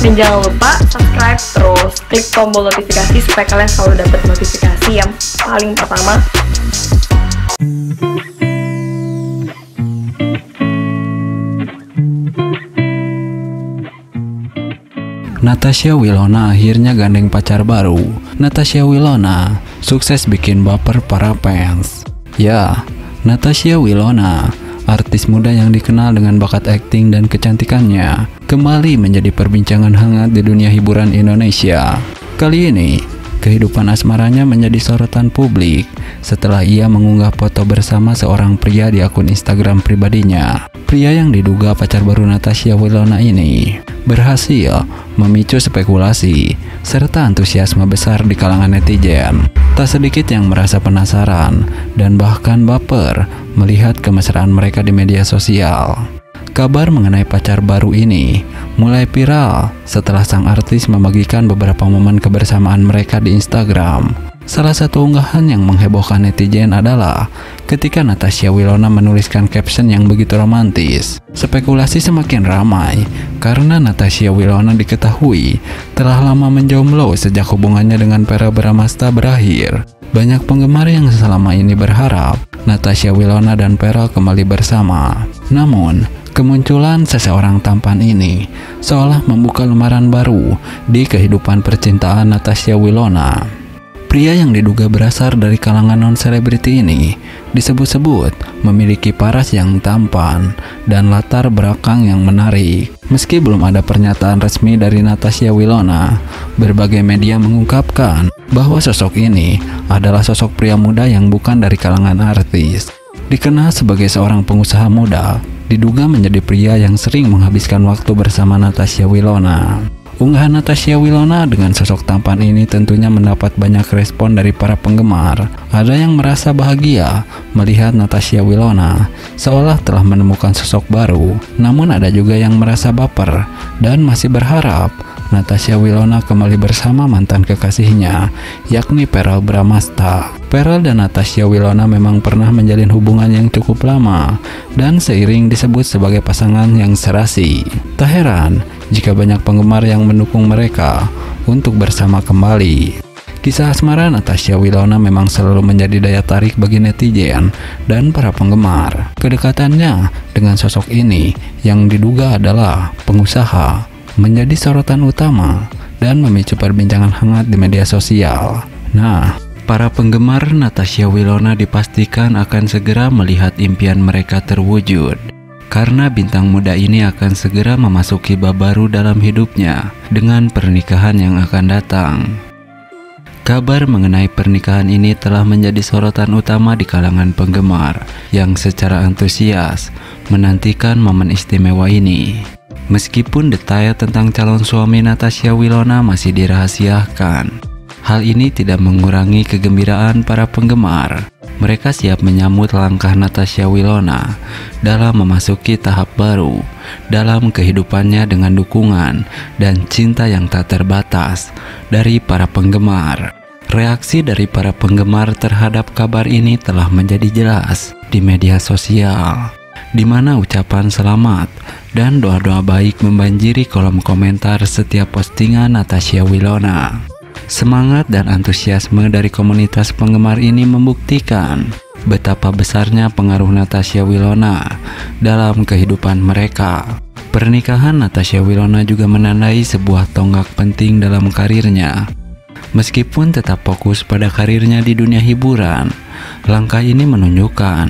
Dan jangan lupa subscribe, terus klik tombol notifikasi supaya kalian selalu dapat notifikasi yang paling pertama. Natasha Wilona akhirnya gandeng pacar baru. Natasha Wilona sukses bikin baper para fans. Ya, Natasha Wilona, artis muda yang dikenal dengan bakat akting dan kecantikannya, kembali menjadi perbincangan hangat di dunia hiburan Indonesia. Kali ini, kehidupan asmaranya menjadi sorotan publik setelah ia mengunggah foto bersama seorang pria di akun Instagram pribadinya. Pria yang diduga pacar baru Natasha Wilona ini berhasil memicu spekulasi serta antusiasme besar di kalangan netizen. Tak sedikit yang merasa penasaran dan bahkan baper melihat kemesraan mereka di media sosial. Kabar mengenai pacar baru ini mulai viral setelah sang artis membagikan beberapa momen kebersamaan mereka di Instagram. Salah satu unggahan yang menghebohkan netizen adalah ketika Natasha Wilona menuliskan caption yang begitu romantis. Spekulasi semakin ramai karena Natasha Wilona diketahui telah lama menjomblo sejak hubungannya dengan Verrell Bramasta berakhir. Banyak penggemar yang selama ini berharap Natasha Wilona dan Verrell kembali bersama. Namun, kemunculan seseorang tampan ini seolah membuka lembaran baru di kehidupan percintaan Natasha Wilona. Pria yang diduga berasal dari kalangan non-selebriti ini disebut-sebut memiliki paras yang tampan dan latar belakang yang menarik. Meski belum ada pernyataan resmi dari Natasha Wilona, berbagai media mengungkapkan bahwa sosok ini adalah sosok pria muda yang bukan dari kalangan artis. Dikenal sebagai seorang pengusaha muda, diduga menjadi pria yang sering menghabiskan waktu bersama Natasha Wilona. Unggahan Natasha Wilona dengan sosok tampan ini tentunya mendapat banyak respon dari para penggemar. Ada yang merasa bahagia melihat Natasha Wilona seolah telah menemukan sosok baru. Namun ada juga yang merasa baper dan masih berharap Natasha Wilona kembali bersama mantan kekasihnya, yakni Verrell Bramasta. Verrell dan Natasha Wilona memang pernah menjalin hubungan yang cukup lama dan seiring disebut sebagai pasangan yang serasi. Tak heran jika banyak penggemar yang mendukung mereka untuk bersama kembali. Kisah asmara Natasha Wilona memang selalu menjadi daya tarik bagi netizen dan para penggemar. Kedekatannya dengan sosok ini yang diduga adalah pengusaha menjadi sorotan utama dan memicu perbincangan hangat di media sosial. Nah, para penggemar Natasha Wilona dipastikan akan segera melihat impian mereka terwujud, karena bintang muda ini akan segera memasuki bab baru dalam hidupnya dengan pernikahan yang akan datang. Kabar mengenai pernikahan ini telah menjadi sorotan utama di kalangan penggemar yang secara antusias menantikan momen istimewa ini. Meskipun detail tentang calon suami Natasha Wilona masih dirahasiakan, hal ini tidak mengurangi kegembiraan para penggemar. Mereka siap menyambut langkah Natasha Wilona dalam memasuki tahap baru dalam kehidupannya dengan dukungan dan cinta yang tak terbatas dari para penggemar. Reaksi dari para penggemar terhadap kabar ini telah menjadi jelas di media sosial, di mana ucapan selamat dan doa-doa baik membanjiri kolom komentar setiap postingan Natasha Wilona. Semangat dan antusiasme dari komunitas penggemar ini membuktikan betapa besarnya pengaruh Natasha Wilona dalam kehidupan mereka. Pernikahan Natasha Wilona juga menandai sebuah tonggak penting dalam karirnya. Meskipun tetap fokus pada karirnya di dunia hiburan, langkah ini menunjukkan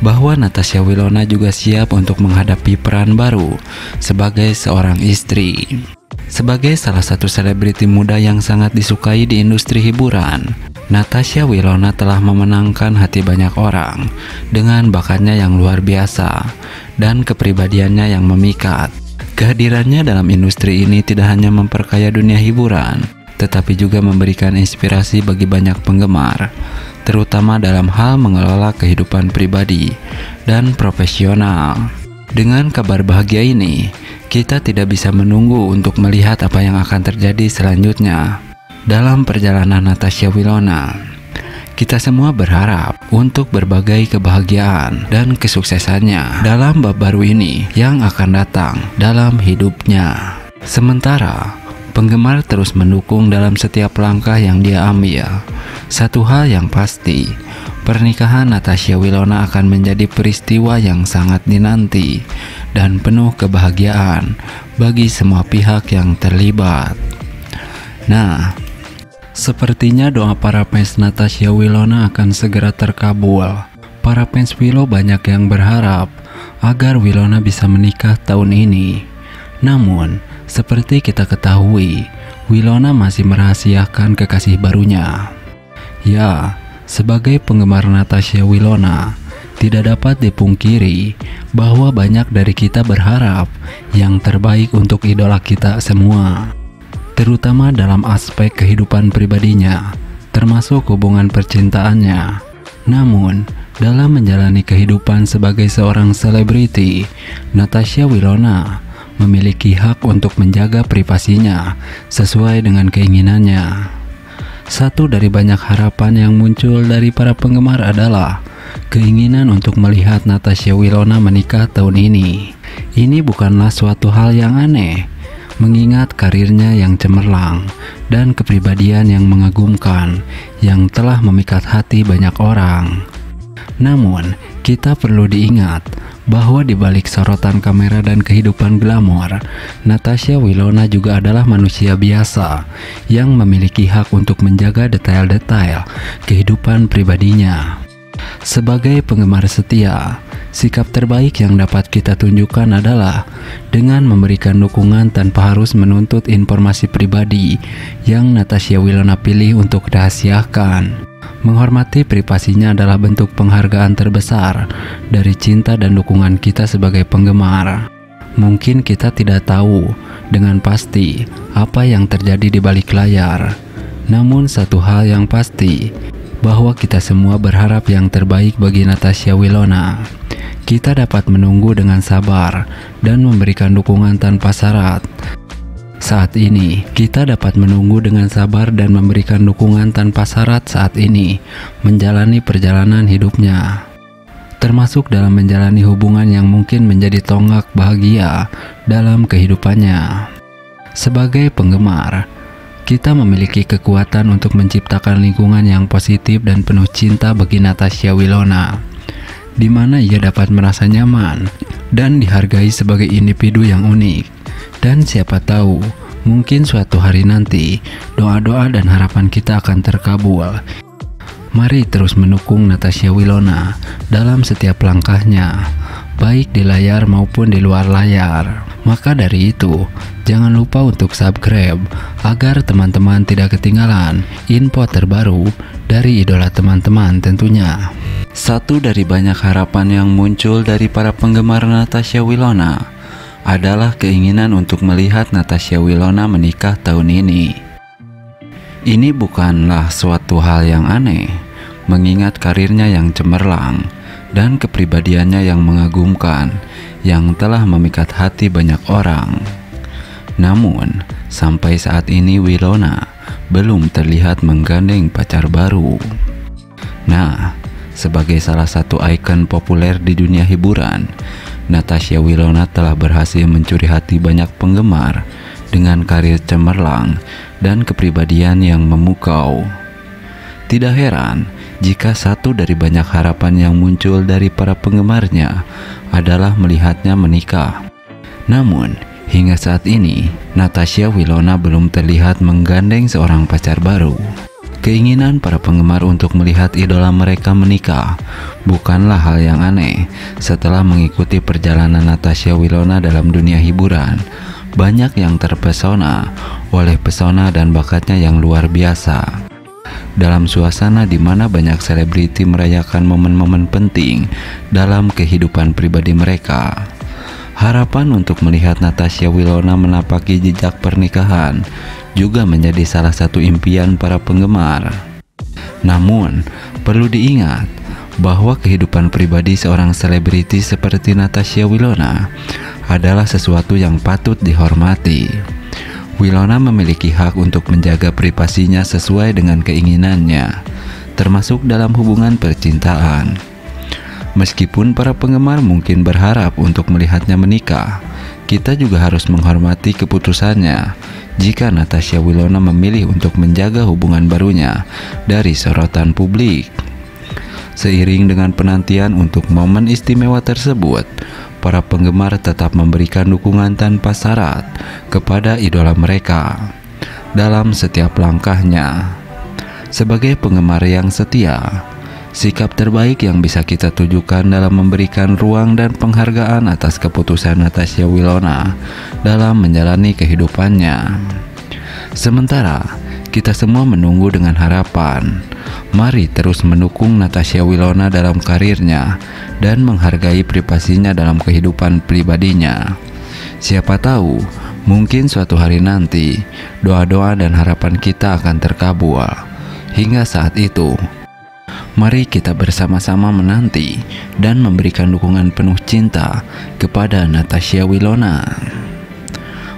bahwa Natasha Wilona juga siap untuk menghadapi peran baru sebagai seorang istri. Sebagai salah satu selebriti muda yang sangat disukai di industri hiburan, Natasha Wilona telah memenangkan hati banyak orang dengan bakatnya yang luar biasa dan kepribadiannya yang memikat. Kehadirannya dalam industri ini tidak hanya memperkaya dunia hiburan, tetapi juga memberikan inspirasi bagi banyak penggemar, terutama dalam hal mengelola kehidupan pribadi dan profesional. Dengan kabar bahagia ini, kita tidak bisa menunggu untuk melihat apa yang akan terjadi selanjutnya dalam perjalanan Natasha Wilona. Kita semua berharap untuk berbagai kebahagiaan dan kesuksesannya dalam bab baru ini yang akan datang dalam hidupnya. Sementara penggemar terus mendukung dalam setiap langkah yang dia ambil. Satu hal yang pasti, pernikahan Natasha Wilona akan menjadi peristiwa yang sangat dinanti dan penuh kebahagiaan bagi semua pihak yang terlibat. Nah, sepertinya doa para fans Natasha Wilona akan segera terkabul. Para fans Willow banyak yang berharap agar Wilona bisa menikah tahun ini. Namun, seperti kita ketahui, Wilona masih merahasiakan kekasih barunya. Ya, sebagai penggemar Natasha Wilona, tidak dapat dipungkiri bahwa banyak dari kita berharap yang terbaik untuk idola kita semua, terutama dalam aspek kehidupan pribadinya, termasuk hubungan percintaannya. Namun, dalam menjalani kehidupan sebagai seorang selebriti, Natasha Wilona memiliki hak untuk menjaga privasinya sesuai dengan keinginannya. Satu dari banyak harapan yang muncul dari para penggemar adalah keinginan untuk melihat Natasha Wilona menikah tahun ini. Ini bukanlah suatu hal yang aneh, mengingat karirnya yang cemerlang dan kepribadian yang mengagumkan yang telah memikat hati banyak orang. Namun, kita perlu diingat bahwa di balik sorotan kamera dan kehidupan glamor, Natasha Wilona juga adalah manusia biasa yang memiliki hak untuk menjaga detail-detail kehidupan pribadinya. Sebagai penggemar setia, sikap terbaik yang dapat kita tunjukkan adalah dengan memberikan dukungan tanpa harus menuntut informasi pribadi yang Natasha Wilona pilih untuk dirahasiakan. Menghormati privasinya adalah bentuk penghargaan terbesar dari cinta dan dukungan kita sebagai penggemar. Mungkin kita tidak tahu dengan pasti apa yang terjadi di balik layar. Namun satu hal yang pasti, bahwa kita semua berharap yang terbaik bagi Natasha Wilona. Kita dapat menunggu dengan sabar dan memberikan dukungan tanpa syarat. Saat ini, kita dapat menunggu dengan sabar dan memberikan dukungan tanpa syarat saat ini, menjalani perjalanan hidupnya. Termasuk dalam menjalani hubungan yang mungkin menjadi tonggak bahagia dalam kehidupannya. Sebagai penggemar, kita memiliki kekuatan untuk menciptakan lingkungan yang positif dan penuh cinta bagi Natasha Wilona, di mana ia dapat merasa nyaman dan dihargai sebagai individu yang unik. Dan siapa tahu, mungkin suatu hari nanti doa-doa dan harapan kita akan terkabul. Mari terus mendukung Natasha Wilona dalam setiap langkahnya, baik di layar maupun di luar layar. Maka dari itu, jangan lupa untuk subscribe agar teman-teman tidak ketinggalan info terbaru dari idola teman-teman tentunya. Satu dari banyak harapan yang muncul dari para penggemar Natasha Wilona adalah keinginan untuk melihat Natasha Wilona menikah tahun ini. Ini bukanlah suatu hal yang aneh, mengingat karirnya yang cemerlang dan kepribadiannya yang mengagumkan yang telah memikat hati banyak orang. Namun, sampai saat ini Wilona belum terlihat menggandeng pacar baru. Nah, sebagai salah satu ikon populer di dunia hiburan, Natasha Wilona telah berhasil mencuri hati banyak penggemar dengan karir cemerlang dan kepribadian yang memukau. Tidak heran jika satu dari banyak harapan yang muncul dari para penggemarnya adalah melihatnya menikah. Namun, hingga saat ini, Natasha Wilona belum terlihat menggandeng seorang pacar baru. Keinginan para penggemar untuk melihat idola mereka menikah bukanlah hal yang aneh. Setelah mengikuti perjalanan Natasha Wilona dalam dunia hiburan, banyak yang terpesona oleh pesona dan bakatnya yang luar biasa. Dalam suasana di mana banyak selebriti merayakan momen-momen penting dalam kehidupan pribadi mereka, harapan untuk melihat Natasha Wilona menapaki jejak pernikahan juga menjadi salah satu impian para penggemar. Namun, perlu diingat bahwa kehidupan pribadi seorang selebriti seperti Natasha Wilona adalah sesuatu yang patut dihormati. Wilona memiliki hak untuk menjaga privasinya sesuai dengan keinginannya, termasuk dalam hubungan percintaan. Meskipun para penggemar mungkin berharap untuk melihatnya menikah, kita juga harus menghormati keputusannya jika Natasha Wilona memilih untuk menjaga hubungan barunya dari sorotan publik. Seiring dengan penantian untuk momen istimewa tersebut, para penggemar tetap memberikan dukungan tanpa syarat kepada idola mereka dalam setiap langkahnya. Sebagai penggemar yang setia, sikap terbaik yang bisa kita tujukan dalam memberikan ruang dan penghargaan atas keputusan Natasha Wilona dalam menjalani kehidupannya. Sementara kita semua menunggu dengan harapan, mari terus mendukung Natasha Wilona dalam karirnya dan menghargai privasinya dalam kehidupan pribadinya. Siapa tahu, mungkin suatu hari nanti doa-doa dan harapan kita akan terkabul. Hingga saat itu, mari kita bersama-sama menanti dan memberikan dukungan penuh cinta kepada Natasha Wilona.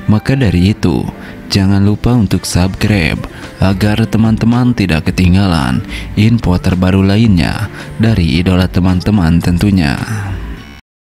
Maka dari itu, jangan lupa untuk subscribe agar teman-teman tidak ketinggalan info terbaru lainnya dari idola teman-teman tentunya.